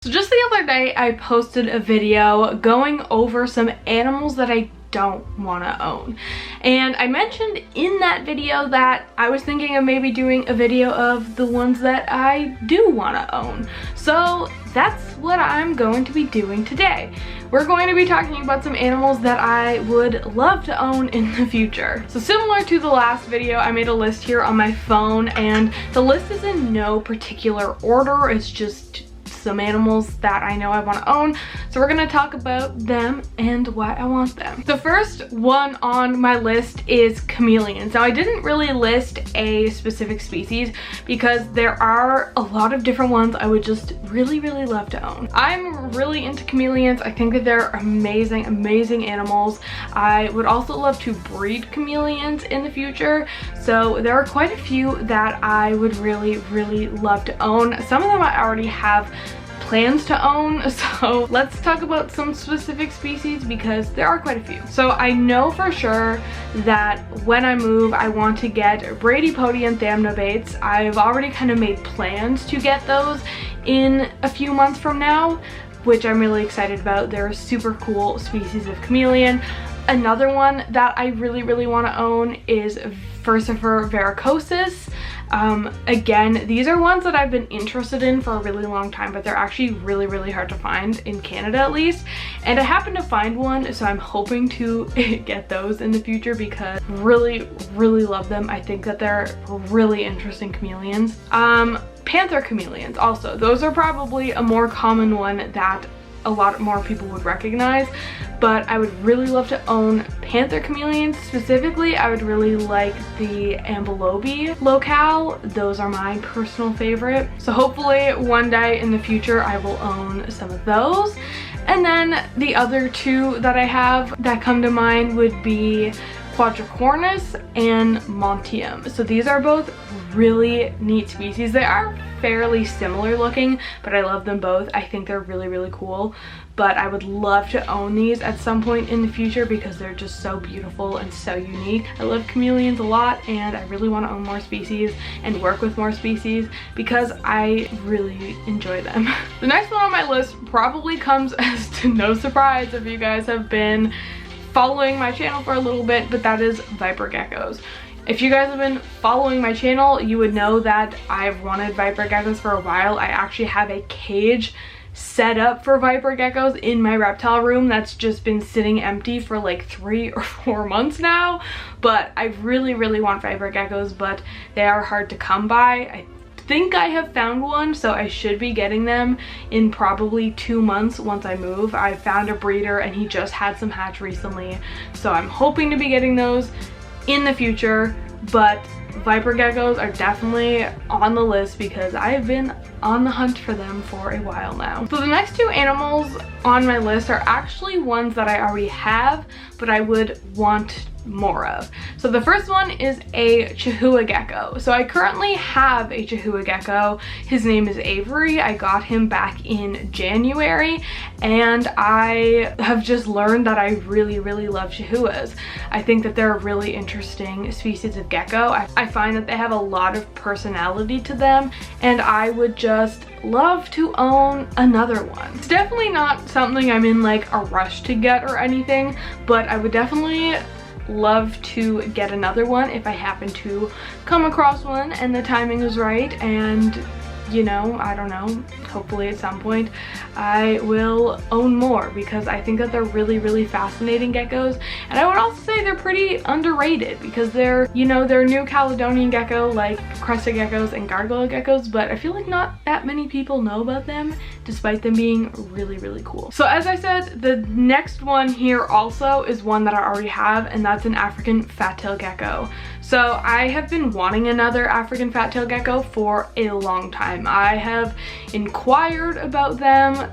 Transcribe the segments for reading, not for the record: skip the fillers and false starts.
So just the other day I posted a video going over some animals that I don't want to own, and I mentioned in that video that I was thinking of maybe doing a video of the ones that I do want to own. So that's what I'm going to be doing today. We're going to be talking about some animals that I would love to own in the future. So similar to the last video, I made a list here on my phone, and the list is in no particular order. It's just some animals that I know I want to own. So we're going to talk about them and why I want them. The first one on my list is chameleons. Now I didn't really list a specific species because there are a lot of different ones I would just really love to own. I'm really into chameleons. I think that they're amazing animals. I would also love to breed chameleons in the future. So there are quite a few that I would really love to own. Some of them I already have plans to own, so let's talk about some specific species because there are quite a few. So I know for sure that when I move I want to get Bradypodian thamnobates. I've already kind of made plans to get those in a few months from now, which I'm really excited about. They're a super cool species of chameleon. Another one that I really want to own is Furcifer varicosus. Again, these are ones that I've been interested in for a really long time, but they're actually really hard to find in Canada at least. And I happened to find one, so I'm hoping to get those in the future because really love them. I think that they're really interesting chameleons. Panther chameleons also. Those are probably a more common one that a lot more people would recognize, but I would really love to own panther chameleons. Specifically, I would really like the ambilobi locale. Those are my personal favorite. So hopefully one day in the future I will own some of those. And then the other two that I have that come to mind would be Quadricornis and Montium. So these are both really neat species. They are fairly similar looking, but I love them both. I think they're really cool, but I would love to own these at some point in the future because they're just so beautiful and so unique. I love chameleons a lot, and I really want to own more species and work with more species because I really enjoy them. The next one on my list probably comes as to no surprise if you guys have been following my channel for a little bit, but that is viper geckos. If you guys have been following my channel, you would know that I've wanted viper geckos for a while. I actually have a cage set up for viper geckos in my reptile room that's just been sitting empty for like 3 or 4 months now. But I really want viper geckos, but they are hard to come by. I think I have found one, so I should be getting them in probably 2 months once I move. I found a breeder and he just had some hatch recently, so I'm hoping to be getting those in the future. But viper geckos are definitely on the list because I've been on the hunt for them for a while now. So the next two animals on my list are actually ones that I already have, but I would want more of. So the first one is a Chihuahua Gecko. So I currently have a Chihuahua Gecko. His name is Avery. I got him back in January, and I have just learned that I really love Chihuahuas. I think that they're a really interesting species of gecko. I find that they have a lot of personality to them, and I would just love to own another one. It's definitely not something I'm in like a rush to get or anything, but I would definitely love to get another one if I happen to come across one and the timing is right, and you know, I don't know, hopefully at some point I will own more because I think that they're really fascinating geckos. And I would also say they're pretty underrated because they're, you know, they're New Caledonian gecko like crested geckos and gargoyle geckos, but I feel like not that many people know about them despite them being really cool. So as I said, the next one here also is one that I already have, and that's an African fat-tailed gecko. So I have been wanting another African fat-tailed gecko for a long time. I have inquired about them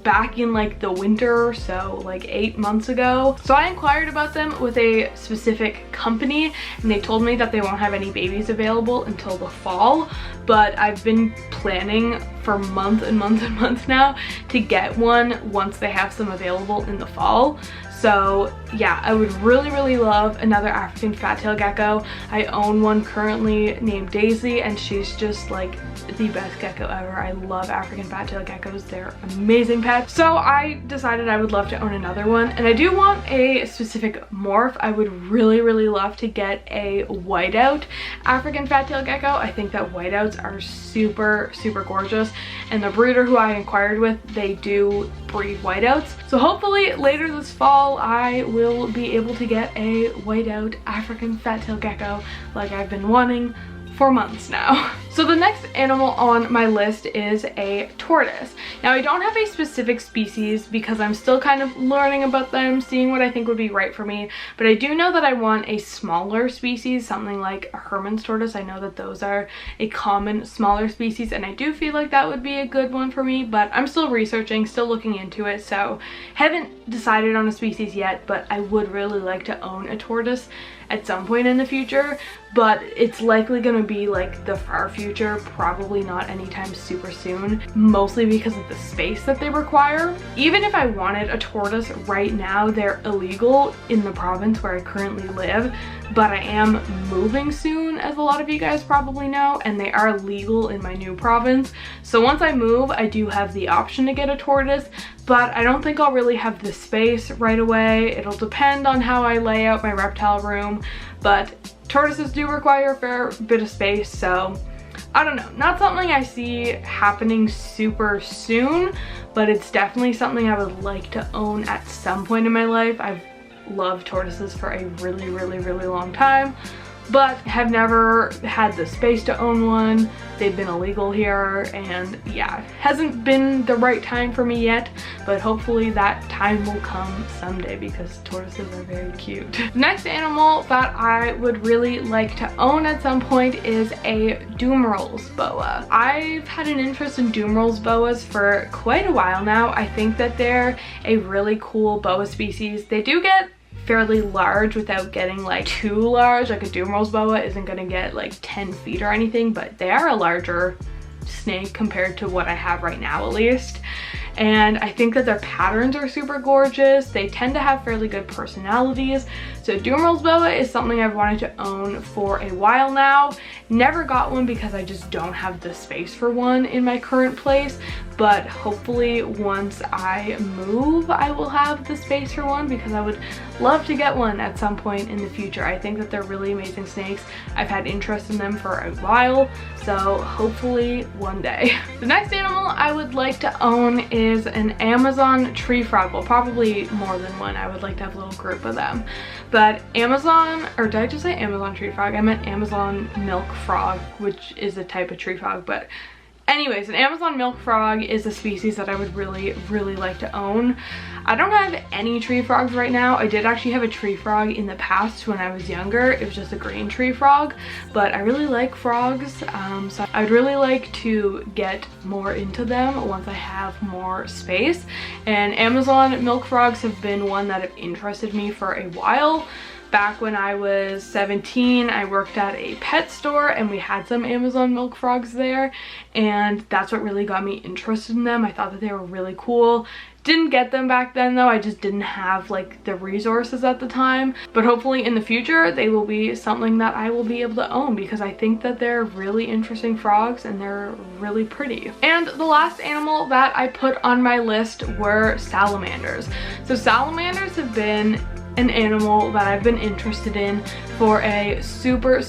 back in like the winter, so like 8 months ago. So I inquired about them with a specific company, and they told me that they won't have any babies available until the fall, but I've been planning for months and months now to get one once they have some available in the fall. So yeah, I would really love another African fat-tailed gecko. I own one currently named Daisy, and she's just like the best gecko ever. I love African fat-tailed geckos. They're amazing pets. So I decided I would love to own another one, and I do want a specific morph. I would really love to get a whiteout African fat-tailed gecko. I think that whiteouts are super gorgeous, and the breeder who I inquired with, they do breed whiteouts. So hopefully later this fall I will be able to get a whiteout African fat-tailed gecko like I've been wanting for months now. So the next animal on my list is a tortoise. Now I don't have a specific species because I'm still kind of learning about them, seeing what I think would be right for me, but I do know that I want a smaller species, something like a Herman's tortoise. I know that those are a common smaller species, and I do feel like that would be a good one for me, but I'm still researching, still looking into it, so haven't decided on a species yet, but I would really like to own a tortoise at some point in the future, but it's likely gonna be like the far future, probably not anytime super soon, mostly because of the space that they require. Even if I wanted a tortoise right now, they're illegal in the province where I currently live, but I am moving soon, as a lot of you guys probably know, and they are legal in my new province. So once I move, I do have the option to get a tortoise, but I don't think I'll really have the space right away. It'll depend on how I lay out my reptile room, but tortoises do require a fair bit of space, so I don't know. Not something I see happening super soon, but it's definitely something I would like to own at some point in my life. I've loved tortoises for a really long time, but have never had the space to own one. They've been illegal here, and yeah, hasn't been the right time for me yet, but hopefully that time will come someday because tortoises are very cute. The next animal that I would really like to own at some point is a Drummonds Boa. I've had an interest in Drummonds Boas for quite a while now. I think that they're a really cool boa species. They do get fairly large without getting like too large. Like a Drummonds Boa isn't gonna get like 10 feet or anything, but they are a larger snake compared to what I have right now, at least. And I think that their patterns are super gorgeous. They tend to have fairly good personalities. So Drummonds Boa is something I've wanted to own for a while now. Never got one because I just don't have the space for one in my current place. But hopefully once I move, I will have the space for one because I would love to get one at some point in the future. I think that they're really amazing snakes. I've had interest in them for a while, so hopefully one day. The next animal I would like to own is an Amazon tree frog. Well, probably more than one. I would like to have a little group of them. But Amazon, or did I just say Amazon tree frog? I meant Amazon milk frog, which is a type of tree frog, but anyways, an Amazon milk frog is a species that I would really like to own. I don't have any tree frogs right now. I did actually have a tree frog in the past when I was younger. It was just a green tree frog, but I really like frogs, so I'd really like to get more into them once I have more space. And Amazon milk frogs have been one that have interested me for a while. Back when I was 17, I worked at a pet store and we had some Amazon milk frogs there, and that's what really got me interested in them. I thought that they were really cool. Didn't get them back then though. I just didn't have like the resources at the time, but hopefully in the future they will be something that I will be able to own because I think that they're really interesting frogs and they're really pretty. And the last animal that I put on my list were salamanders. So salamanders have been an animal that I've been interested in for a super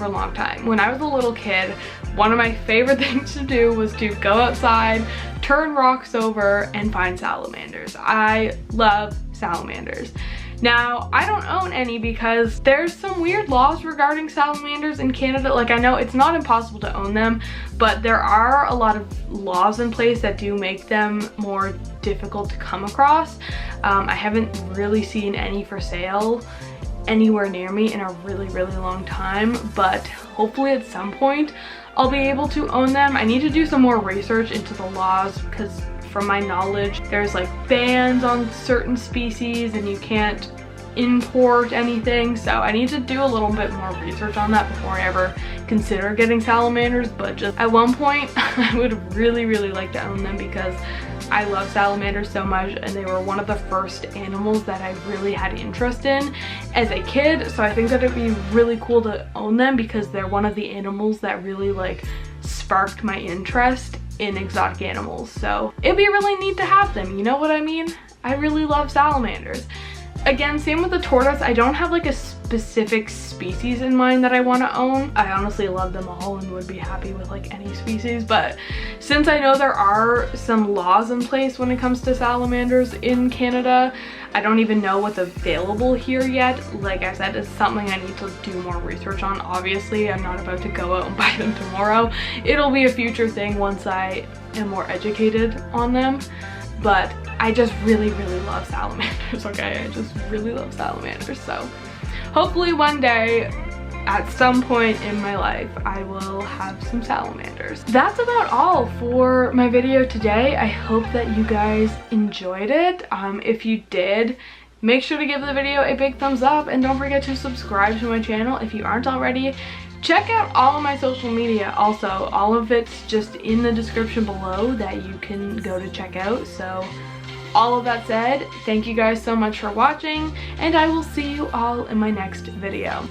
long time. When I was a little kid, one of my favorite things to do was to go outside, turn rocks over, and find salamanders. I love salamanders. Now, I don't own any because there's some weird laws regarding salamanders in Canada. Like, I know it's not impossible to own them, but there are a lot of laws in place that do make them more difficult to come across. I haven't really seen any for sale anywhere near me in a really long time, but hopefully at some point I'll be able to own them. I need to do some more research into the laws because from my knowledge, there's like bans on certain species and you can't import anything. So I need to do a little bit more research on that before I ever consider getting salamanders. But just at one point, I would really like to own them because I love salamanders so much, and they were one of the first animals that I really had interest in as a kid. So I think that it'd be really cool to own them because they're one of the animals that really like sparked my interest in exotic animals. So it'd be really neat to have them, you know what I mean? I really love salamanders. Again, same with the tortoise. I don't have like a specific species in mind that I want to own. I honestly love them all and would be happy with like any species, but since I know there are some laws in place when it comes to salamanders in Canada, I don't even know what's available here yet. Like I said, it's something I need to do more research on. Obviously, I'm not about to go out and buy them tomorrow. It'll be a future thing once I am more educated on them, but I just really love salamanders, okay? I just really love salamanders. So hopefully one day at some point in my life I will have some salamanders. That's about all for my video today. I hope that you guys enjoyed it. If you did, make sure to give the video a big thumbs up, and don't forget to subscribe to my channel if you aren't already. Check out all of my social media also. All of it's just in the description below that you can go to check out. So all of that said, thank you guys so much for watching, and I will see you all in my next video.